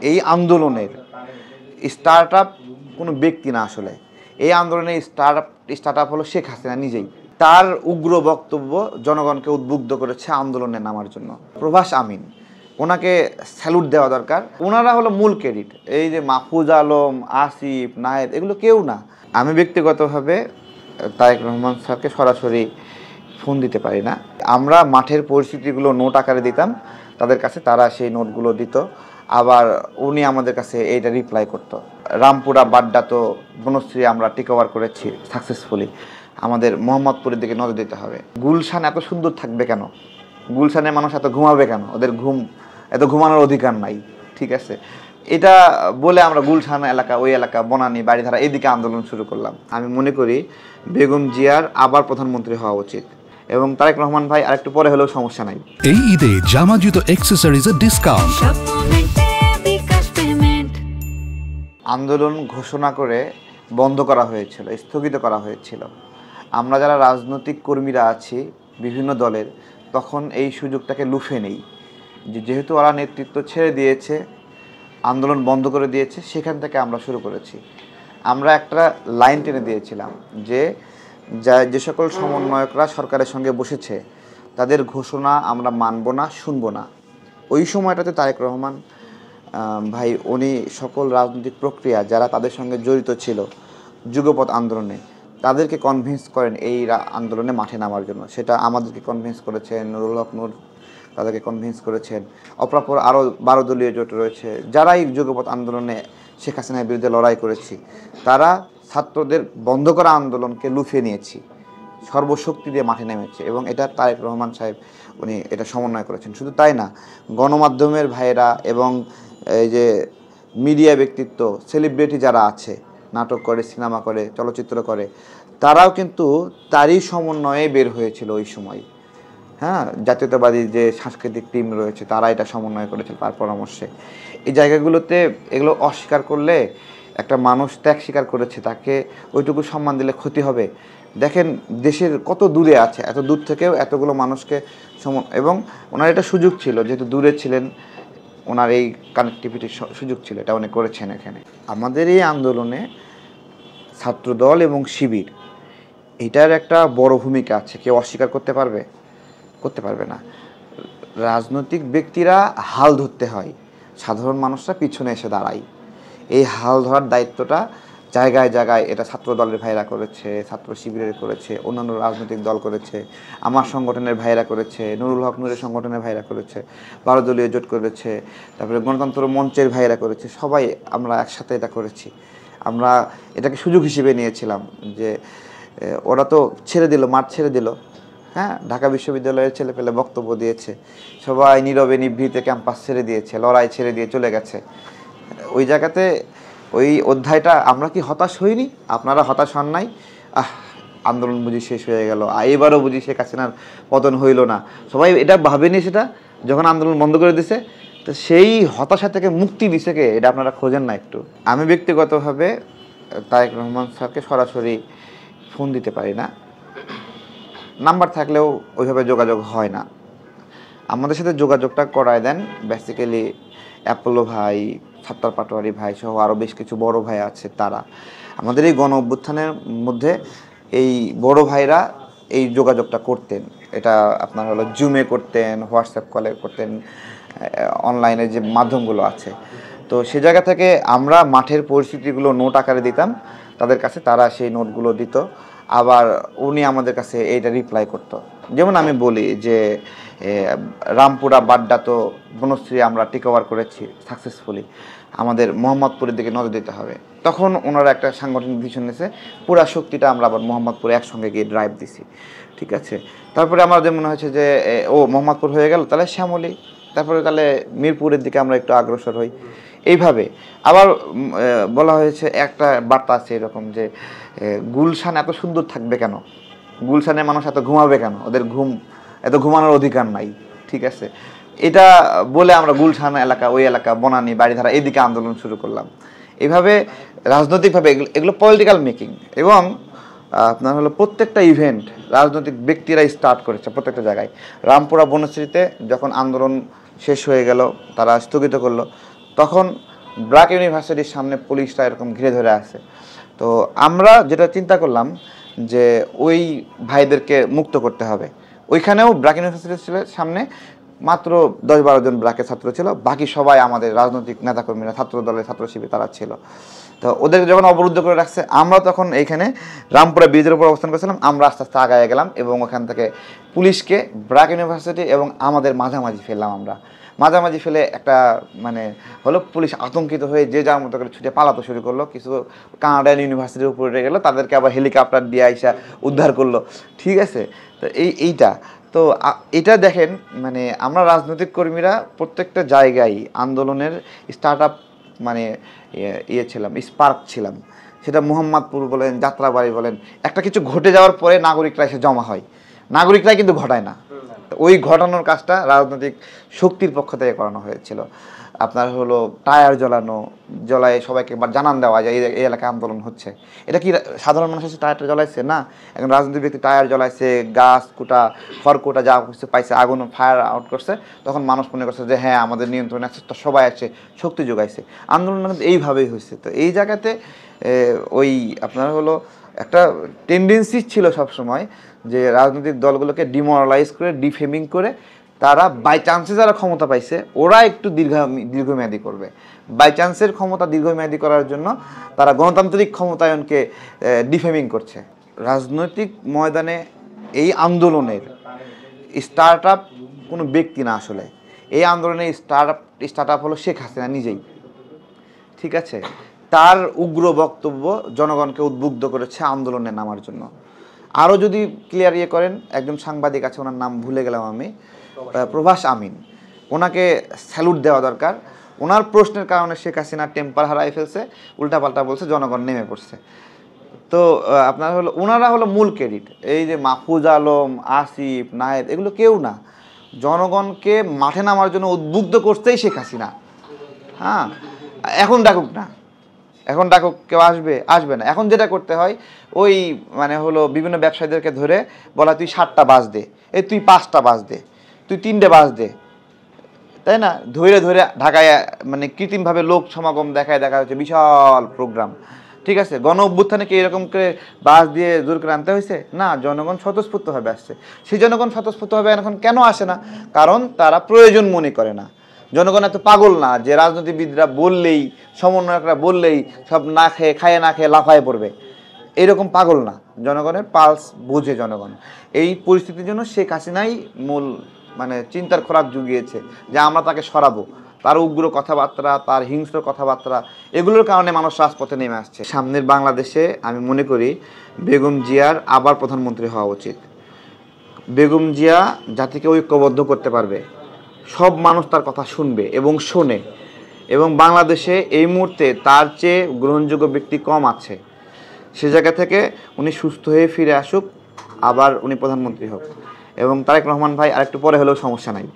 এই আন্দোলনের স্টার্টআপ কোনো ব্যক্তি না, আসলে এই আন্দোলনের স্টার্টআপ হলো শেখ হাসিনা নিজেই। তার উগ্র বক্তব্য জনগণকে উদ্বুদ্ধ করেছে আন্দোলনে নামার জন্য। প্রভাস আমিন, ওনাকে স্যালুট দেওয়া দরকার। ওনারা হলো মূল ক্রেডিট। এই যে মাহফুজ আলম, আসিফ, নায়েব, এগুলো কেউ না। আমি ব্যক্তিগতভাবে তারেক রহমান স্যারকে সরাসরি ফোন দিতে পারি না। আমরা মাঠের পরিস্থিতিগুলো নোট আকারে দিতাম তাদের কাছে, তারা সেই নোটগুলো দিত, আবার উনি আমাদের কাছে এইটা রিপ্লাই করতো। রামপুরা বাড্ডা তো বনশ্রী আমরা টেক ওভার করেছি সাকসেসফুলি। আমাদের মোহাম্মদপুরের দিকে নজর দিতে হবে। গুলশান এত সুন্দর থাকবে কেন? গুলশানের মানুষ এত ঘুমাবে কেন? ওদের এত ঘুমানোর অধিকার নাই। ঠিক আছে, এটা বলে আমরা গুলশান এলাকা, ওই এলাকা, বনানী, বাড়িধারা এদিকে আন্দোলন শুরু করলাম। আমি মনে করি বেগম জিয়ার আবার প্রধানমন্ত্রী হওয়া উচিত, এবং তারেক রহমান ভাই আরেকটু পরে হলেও সমস্যা নাই। এই ঈদে জামা জুতো অ্যাকসেসরিজের ডিসকাউন্ট। আন্দোলন ঘোষণা করে বন্ধ করা হয়েছিল, স্থগিত করা হয়েছিল। আমরা যারা রাজনৈতিক কর্মীরা আছি বিভিন্ন দলের, তখন এই সুযোগটাকে লুফে নেই, যেহেতু ওরা নেতৃত্ব ছেড়ে দিয়েছে, আন্দোলন বন্ধ করে দিয়েছে, সেখান থেকে আমরা শুরু করেছি। আমরা একটা লাইন টেনে দিয়েছিলাম যে যে সকল সমন্বয়করা সরকারের সঙ্গে বসেছে তাদের ঘোষণা আমরা মানব না, শুনব না। ওই সময়টাতে তারেক রহমান ভাই উনি সকল রাজনৈতিক প্রক্রিয়া যারা তাদের সঙ্গে জড়িত ছিল যুগপৎ আন্দোলনে, তাদেরকে কনভিন্স করেন এই আন্দোলনে মাঠে নামার জন্য। সেটা আমাদেরকে কনভিন্স করেছেন, নুরুল হক নূর তাদেরকে কনভিন্স করেছেন, অপরাপর আরও 12 দলীয় জোট রয়েছে যারাই যুগপৎ আন্দোলনে শেখ হাসিনার বিরুদ্ধে লড়াই করেছি। তারা ছাত্রদের বন্ধ করা আন্দোলনকে লুফিয়ে নিয়েছি, সর্বশক্তি দিয়ে মাঠে নেমেছে, এবং এটা তারেক রহমান সাহেব উনি এটা সমন্বয় করেছেন। শুধু তাই না, গণমাধ্যমের ভাইয়েরা এবং এই যে মিডিয়া ব্যক্তিত্ব, সেলিব্রিটি যারা আছে, নাটক করে, সিনেমা করে, চলচ্চিত্র করে, তারাও কিন্তু তারই সমন্বয়ে বের হয়েছিল ওই সময়। হ্যাঁ, জাতীয়তাবাদী যে সাংস্কৃতিক টিম রয়েছে তারা এটা সমন্বয় করেছিল তার পরামর্শে। এই জায়গাগুলোতে এগুলো অস্বীকার করলে একটা মানুষ ত্যাগ স্বীকার করেছে, তাকে ওইটুকু সম্মান দিলে ক্ষতি হবে। দেখেন দেশের কত দূরে আছে, এত দূর থেকেও এতগুলো মানুষকে এবং ওনার এটা সুযোগ ছিল, যেহেতু দূরে ছিলেন, ওনার এই কানেক্টিভিটির সুযোগ ছিল, এটা উনি করেছেন। এখানে আমাদের এই আন্দোলনে ছাত্রদল এবং শিবির, এটার একটা বড় ভূমিকা আছে, কেউ অস্বীকার করতে পারবে না। রাজনৈতিক ব্যক্তিরা হাল ধরতে হয়, সাধারণ মানুষরা পিছনে এসে দাঁড়ায়। এই হাল ধরার দায়িত্বটা জায়গায় জায়গায় এটা ছাত্র দলের ভাইরা করেছে, ছাত্র শিবিরের করেছে, অন্যান্য রাজনৈতিক দল করেছে, আমার সংগঠনের ভাইরা করেছে, নুরুল হক নূরের সংগঠনের ভাইরা করেছে, 12 দলীয় জোট করেছে, তারপরে গণতন্ত্র মঞ্চের ভাইরা করেছে। সবাই আমরা একসাথে এটা করেছি। আমরা এটাকে সুযোগ হিসেবে নিয়েছিলাম যে ওরা তো ছেড়ে দিল, মাঠ ছেড়ে দিল। হ্যাঁ, ঢাকা বিশ্ববিদ্যালয়ের ছেলেপেলে বক্তব্য দিয়েছে, সবাই নীরবে নিভৃতে ক্যাম্পাস ছেড়ে দিয়েছে, লড়াই ছেড়ে দিয়ে চলে গেছে। ওই জায়গাতে ওই অধ্যায়টা আমরা কি হতাশ হইনি? আপনারা হতাশ হন নাই? আন্দোলন বুঝি শেষ হয়ে গেল, এবারও বুঝি শেখ হাসিনার পতন হইল না, সবাই এটা ভাবেনি সেটা যখন আন্দোলন বন্ধ করে দিছে? তো সেই হতাশা থেকে মুক্তি দিছে কে? এটা আপনারা খোঁজেন না একটু? আমি ব্যক্তিগতভাবে তারেক রহমান স্যারকে সরাসরি ফোন দিতে পারি না, নাম্বার থাকলেও ওইভাবে যোগাযোগ হয় না। আমাদের সাথে যোগাযোগটা করায় দেন বেসিক্যালি অ্যাপোলো ভাই, সাত্তার পাটোয়ারি ভাই সহ আরও বেশ কিছু বড় ভাই আছে। তারা আমাদের এই গণ অভ্যুত্থানের মধ্যে এই বড় ভাইরা এই যোগাযোগটা করতেন। এটা আপনার হলো জুমে করতেন, হোয়াটসঅ্যাপ কলে করতেন, অনলাইনে যে মাধ্যমগুলো আছে। তো সে জায়গা থেকে আমরা মাঠের পরিস্থিতিগুলো নোট আকারে দিতাম তাদের কাছে, তারা সেই নোটগুলো দিত, আবার উনি আমাদের কাছে এইটা রিপ্লাই করতো। যেমন আমি বলি যে রামপুরা বাড্ডা তো বনশ্রী আমরা টেক ওভার করেছি সাকসেসফুলি, আমাদের মোহাম্মদপুরের দিকে নজর দিতে হবে। তখন ওনারা একটা সাংগঠনিক ডিসিশন নিয়েছে, পুরা শক্তিটা আমরা আবার মোহাম্মদপুরে একসঙ্গে গিয়ে ড্রাইভ দিছি। ঠিক আছে, তারপরে আমাদের মনে হয়েছে যে মোহাম্মদপুর হয়ে গেল, তাহলে শ্যামলী, তারপরে তাহলে মিরপুরের দিকে আমরা একটু অগ্রসর হই। এইভাবে আবার বলা হয়েছে, একটা বার্তা আছে এরকম যে গুলশান এত সুন্দর থাকবে কেন? গুলশানের মানুষ এত ঘুমাবে কেন? ওদের এত ঘুমানোর অধিকার নাই। ঠিক আছে, এটা বলে আমরা গুলশান এলাকা, ওই এলাকা, বনানী, বাড়িধারা এদিকে আন্দোলন শুরু করলাম। এইভাবে রাজনৈতিকভাবে এগুলো পলিটিক্যাল মেকিং, এবং আপনার হলো প্রত্যেকটা ইভেন্ট রাজনৈতিক ব্যক্তিরাই স্টার্ট করেছে প্রত্যেকটা জায়গায়। রামপুরা বনশ্রীতে যখন আন্দোলন শেষ হয়ে গেল, তারা স্থগিত করলো, তখন ব্র্যাক ইউনিভার্সিটির সামনে পুলিশরা এরকম ঘিরে ধরে আছে। তো আমরা যেটা চিন্তা করলাম যে ওই ভাইদেরকে মুক্ত করতে হবে। ওইখানেও ব্র্যাক ইউনিভার্সিটির সামনে মাত্র 10-12 জন ব্র্যাকের ছাত্র ছিল, বাকি সবাই আমাদের রাজনৈতিক নেতাকর্মীরা, ছাত্র দলের ছাত্র শিবির তারা ছিল। তো ওদের যখন অবরুদ্ধ করে রাখছে, আমরা তখন এইখানে রামপুরা ব্রিজের উপর অবস্থান করেছিলাম। আমরা আস্তে আস্তে আগায় গেলাম এবং ওখান থেকে পুলিশকে ব্র্যাক ইউনিভার্সিটি এবং আমাদের মাঝামাঝি ফেললাম। আমরা মাঝামাঝি ফেলে একটা মানে হলো পুলিশ আতঙ্কিত হয়ে যে যার মতো করে ছুটে পালাতে শুরু করলো। কিছু কানাডিয়ান ইউনিভার্সিটির উপরে গেলো, তাদেরকে আবার হেলিকপ্টার দিয়ে আইসা উদ্ধার করলো। ঠিক আছে, তো এইটা তো এটা দেখেন, মানে আমরা রাজনৈতিক কর্মীরা প্রত্যেকটা জায়গায় আন্দোলনের স্টার্ট আপ মানে ইয়ে ছিলাম, স্পার্ক ছিলাম। সেটা মোহাম্মদপুর বলেন, যাত্রাবাড়ি বলেন, একটা কিছু ঘটে যাওয়ার পরে নাগরিকরা এসে জমা হয়, নাগরিকরাই কিন্তু ঘটায় না। ওই ঘটানোর কাজটা রাজনৈতিক শক্তির পক্ষ থেকে করানো হয়েছিল। আপনার হলো টায়ার জ্বলায় সবাইকে জানান দেওয়া যায় এই এলাকায় আন্দোলন হচ্ছে। এটা কি সাধারণ মানুষ এসে টায়ারটা জ্বলাইছে? না, একজন রাজনৈতিক ব্যক্তি টায়ার জ্বলাইছে, গাছ কুটা খড়কুটা যা কিছু পাইছে, আগুন ফায়ার আউট করছে। তখন মানুষ মনে করছে যে হ্যাঁ আমাদের নিয়ন্ত্রণে আছে, তো সবাই আছে, শক্তি যোগাইছে। আন্দোলন কিন্তু এইভাবেই হয়েছে। তো এই জায়গাতে ওই আপনার হলো একটা টেন্ডেন্সি ছিল সবসময় যে রাজনৈতিক দলগুলোকে ডিমোরালাইজ করে, ডিফেমিং করে, তারা বাই চান্সে যারা ক্ষমতা পাইছে ওরা একটু দীর্ঘমেয়াদী করবে। বাই চান্সের ক্ষমতা দীর্ঘমেয়াদী করার জন্য তারা গণতান্ত্রিক ক্ষমতায়নকে ডিফেমিং করছে। রাজনৈতিক ময়দানে এই স্টার্ট আপ কোনো ব্যক্তি না, আসলে এই আন্দোলনের স্টার্ট আপ হলো শেখ হাসিনা নিজেই। ঠিক আছে, তার উগ্র বক্তব্য জনগণকে উদ্বুদ্ধ করেছে আন্দোলনে নামার জন্য। আরও যদি ক্লিয়ার করেন, একজন সাংবাদিক আছে, ওনার নাম ভুলে গেলাম আমি, প্রভাস আমিন, ওনাকে স্যালুট দেওয়া দরকার। ওনার প্রশ্নের কারণে শেখ হাসিনা টেম্পার হারাই ফেলছে, উল্টাপাল্টা বলছে, জনগণ নেমে পড়ছে। তো আপনার হলো ওনারা হলো মূল ক্রেডিট। এই যে মাহফুজ আলম, আসিফ, নায়েব, এগুলো কেউ না, জনগণকে মাঠে নামার জন্য উদ্বুদ্ধ করতেই শেখ হাসিনা। হ্যাঁ, এখন ডাকুক না, এখন ডাকুক, কেউ আসবে না। এখন যেটা করতে হয়, ওই মানে হলো বিভিন্ন ব্যবসায়ীদেরকে ধরে বলা, তুই 7টা বাস দে, তুই 5টা বাস দে, তুই 3টে বাস দে, তাই না? ধরে ঢাকায় মানে কৃত্রিমভাবে লোক সমাগম দেখা হচ্ছে, বিশাল প্রোগ্রাম। ঠিক আছে, গণ অভ্যুত্থানে কি এরকম করে বাস দিয়ে জোর করে আনতে হয়েছে? না, জনগণ স্বতঃস্ফূর্তভাবে আসছে। সেই জনগণ স্বতঃস্ফূর্তভাবে এখন কেন আসে না? কারণ তারা প্রয়োজন মনে করে না। জনগণ এত পাগল না যে রাজনীতিবিদরা বললেই, সমন্বয়করা বললেই সব না খেয়ে না খেয়ে লাফায় পড়বে, এরকম পাগল না। জনগণের পালস বোঝে জনগণ। এই পরিস্থিতির জন্য শেখ হাসিনাই মূল মানে চিন্তার খোরাক জুগিয়েছে যে আমরা তাকে সরাবো। তার উগ্র কথাবার্তা, তার হিংস্র কথাবার্তা, এগুলোর কারণে মানুষ রাজপথে নেমে আসছে। সামনের বাংলাদেশে আমি মনে করি বেগম জিয়ার আবার প্রধানমন্ত্রী হওয়া উচিত। বেগম জিয়া জাতিকে ঐক্যবদ্ধ করতে পারবে, সব মানুষ তার কথা শুনবে এবং শোনে, এবং বাংলাদেশে এই মুহূর্তে তার চেয়ে গ্রহণযোগ্য ব্যক্তি কম আছে। সে জায়গা থেকে উনি সুস্থ হয়ে ফিরে আসুক, আবার উনি প্রধানমন্ত্রী হোক, এবং তারেক রহমান ভাই আরেকটু পরে হলেও সমস্যা নাই।